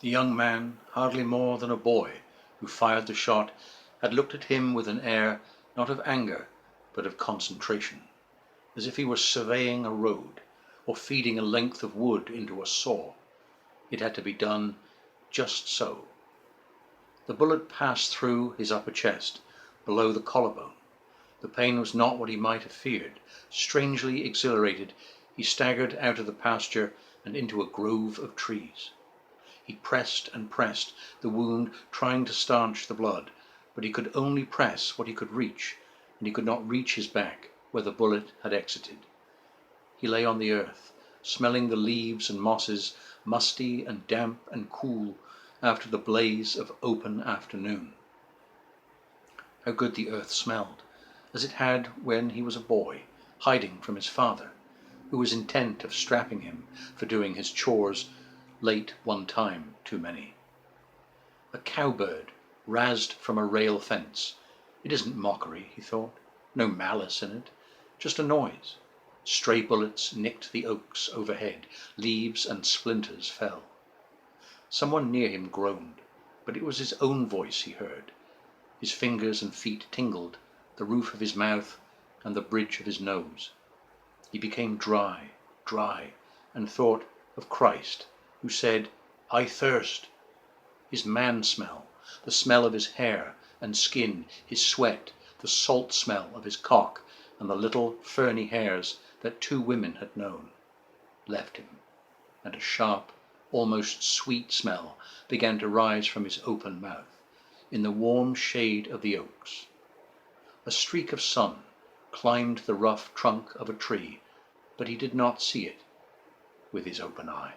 The young man, hardly more than a boy, who fired the shot, had looked at him with an air not of anger but of concentration, as if he were surveying a road, or feeding a length of wood into a saw. It had to be done just so. The bullet passed through his upper chest, below the collarbone. The pain was not what he might have feared. Strangely exhilarated, he staggered out of the pasture and into a grove of trees. He pressed and pressed the wound, trying to staunch the blood, but he could only press what he could reach, and he could not reach his back where the bullet had exited. He lay on the earth, smelling the leaves and mosses, musty and damp and cool after the blaze of open afternoon. How good the earth smelled, as it had when he was a boy, hiding from his father, who was intent of strapping him for doing his chores late one time too many. A cowbird razzed from a rail fence. It isn't mockery, he thought. No malice in it. Just a noise. Stray bullets nicked the oaks overhead. Leaves and splinters fell. Someone near him groaned, but it was his own voice he heard. His fingers and feet tingled, the roof of his mouth and the bridge of his nose. He became dry, and thought of Christ, who said, "I thirst." His man smell, the smell of his hair and skin, his sweat, the salt smell of his cock and the little ferny hairs that two women had known, left him, and a sharp, almost sweet smell began to rise from his open mouth, in the warm shade of the oaks. A streak of sun climbed the rough trunk of a tree, but he did not see it with his open eye.